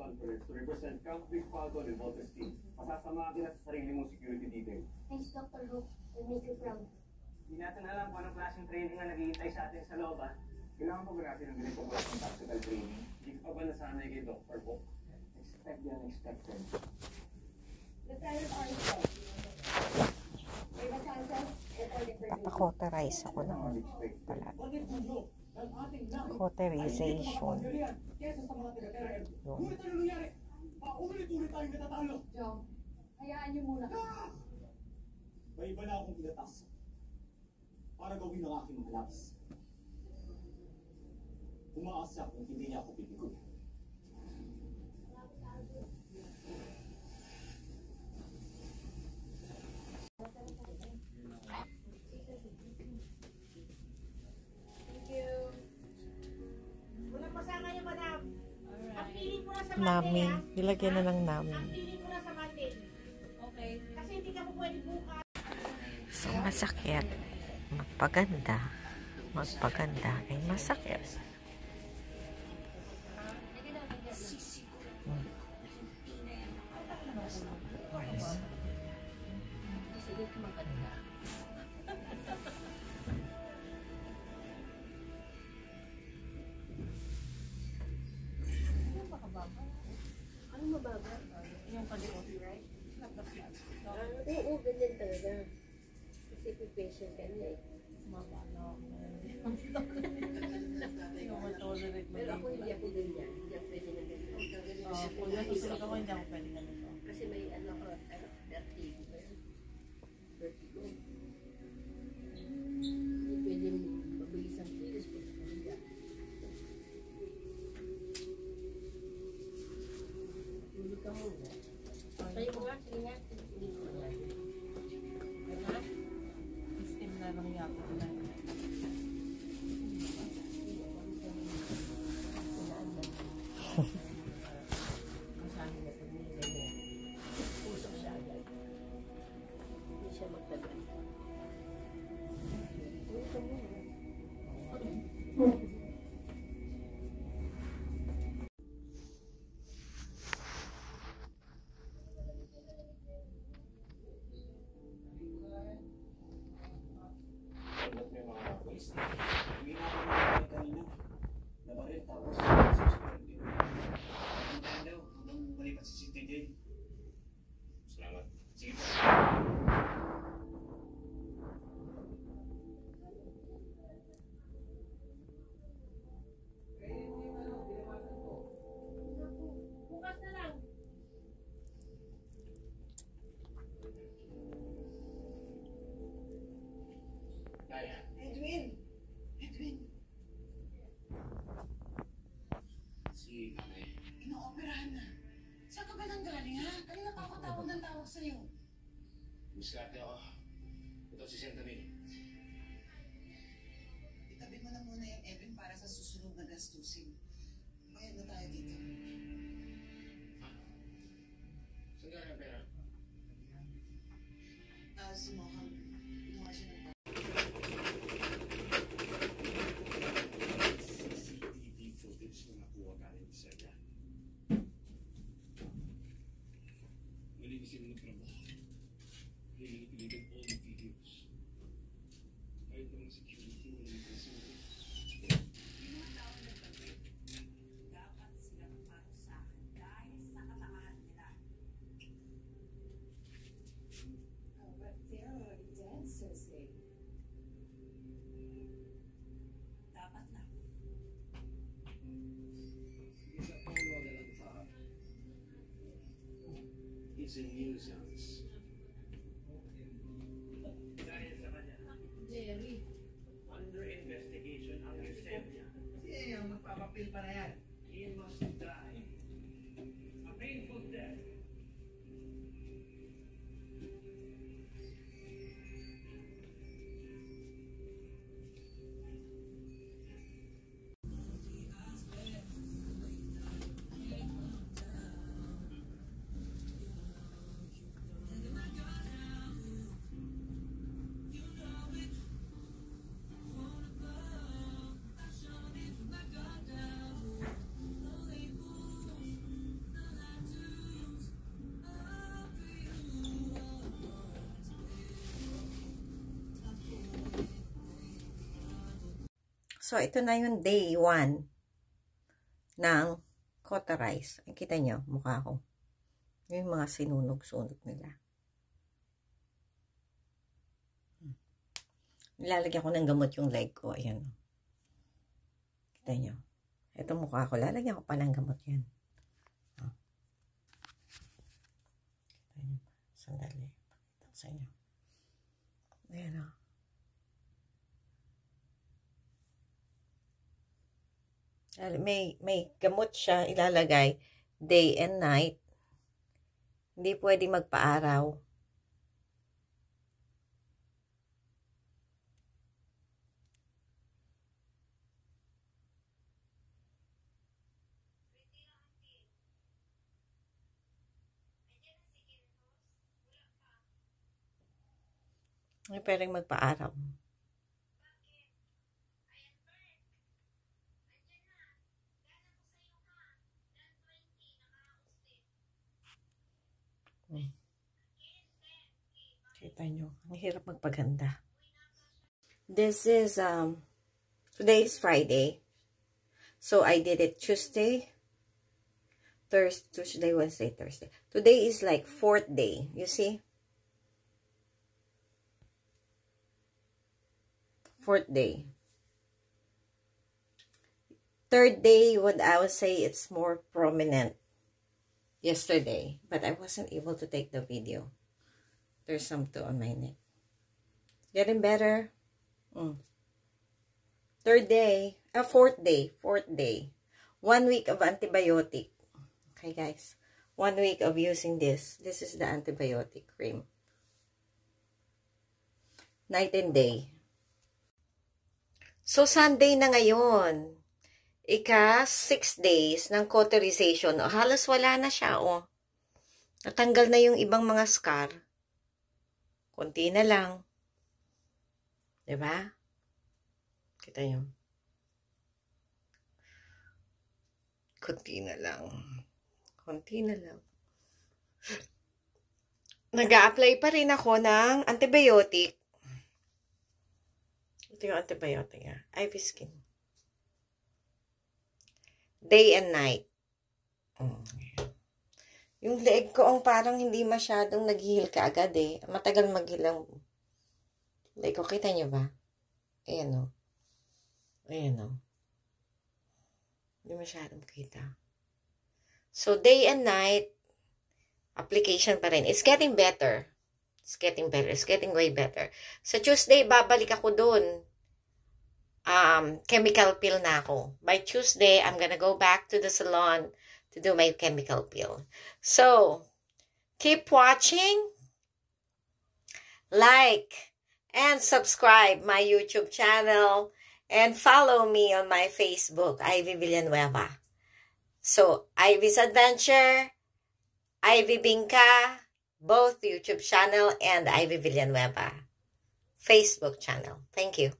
conference to represent Camp Big Falcon and Voltes team. Pasasama kita sa sarili mong security detail. Thanks, Dr. Hook. I'll make you proud. Hindi natin alam kung anong klaseng training na naghihintay sa atin sa loob, ha? Kailangan pa ba natin ng ganitong klaseng tactical training? Hindi ka ba nasanay kay Dr. Hook? Expect the unexpected. Lieutenant Armstrong. Eva Sanchez, reporting for duty. Pa-cauterize ako naman pala. Cauterization. Joe, hayaan niyo muna. May iba na akong pinatas para gawin ang aking mga labs. Umaas siya kung hindi niya ako bibigyan. Namin. Nilagyan na ng namin. Okay. Kasi hindi ka po pwede bukas. So, masakit. Magpaganda. Magpaganda ay masakit. Sige, maganda. Ano mababa? Yung pag-ioti, right? Oo, ganyan talaga. Kasi patient ka niya eh. Mabano. Hindi ko matolerate mo. Pero ako hindi ako ganyan. Hindi ako pwede na ganyan. Kung nasusunod ako, hindi ako pwede ganito. Kasi may ano ko, vertigo ba yun? Vertigo. Hindi pwede mabilis ang kilos kung hindi. Hindi ka muna. Tayo mo nga, sige nga. Hindi ko nga. Gana? Steam na lang yata na. Masabi na pag may ganyan. Pusok siya agad. Hindi siya magtagal. Hindi ka muna. Hindi na ako nakakita kanina. Nabaril tapos susunod din. Hintayin daw hanggang malipat si TJ. Salamat. Sige po. Bukas na lang. Edwin! Edwin! Si Ate. Inooperahan na. Saan ka ba nang galing, ha? Kanina pa ako tawag ng tawag sa'yo. Miskarte ako. Ito si Sentamil. Itabi mo na muna yung Evan para sa susunod na gastusin. Bayad na tayo dito. Saan galing ang pera? Si Moham, ginawa siya ng CCTV footage na nakuha galing sa yan. Malinisin mo trabaho. Nililitin all the videos. Kahit ng security mo nililitin. dapat silang parusahan dahil sa katamaran nila. But they're already dead, Cersei. Dapat lang. Isa pang lola ng tao. It's a nuisance. Dahil sa kanya, Jerry. under investigation ang Yusenia. Yung magpapapil pa na yan. He must die. A painful death. So, ito na yung day 1 ng cauterize. Ay, kita nyo, mukha ko. Yung mga sinunog-sunog nila. Nilalagyan ko ng gamot yung leg ko. Ayan. Kita nyo. Ito mukha ko. Lalagyan ko pa ng gamot yan. Kita nyo. Sandali. Pakita ko sa inyo. Ayan o. May gamot siya ilalagay day and night. Hindi pwede magpa-araw. Hindi pwedeng magpa-araw. Kita nyo, ang hirap magpaganda. This is, today is Friday. So, I did it Tuesday, Tuesday, Wednesday, Thursday. Today is like 4th day, you see? 4th day. 3rd day, what I would say, it's more prominent yesterday. But I wasn't able to take the video. There's some too on my neck. Getting better. 3rd day. 4th day. 4th day. 1 week of antibiotic. Okay, guys. 1 week of using this. This is the antibiotic cream. Night and day. So, Sunday na ngayon. 6 days ng cauterization. O, halos wala na siya. O. Natanggal na yung ibang mga scar. Konti na lang. Diba? Kita nyo. Konti na lang. Konti na lang. Nag-a-apply pa rin ako ng antibiotic. Ito yung antibiotic niya. IV Skin. Day and night. Yung leg ko ang parang hindi masyadong nag-heal kaagad eh. Matagal mag-heal ang leg ko. Kita nyo ba? Ayan o. Ayan o. Hindi masyadong kita. So, day and night, application pa rin. It's getting better. It's getting better. It's getting way better. Sa Tuesday, babalik ako dun. Chemical peel na ako. By Tuesday, I'm gonna go back to the salon to do my chemical peel. So, keep watching, like, and subscribe my YouTube channel, and follow me on my Facebook, Ivy Villanueva. So, Ivy's Adventure, Ivy Bingka, both YouTube channel, and Ivy Villanueva Facebook channel. Thank you.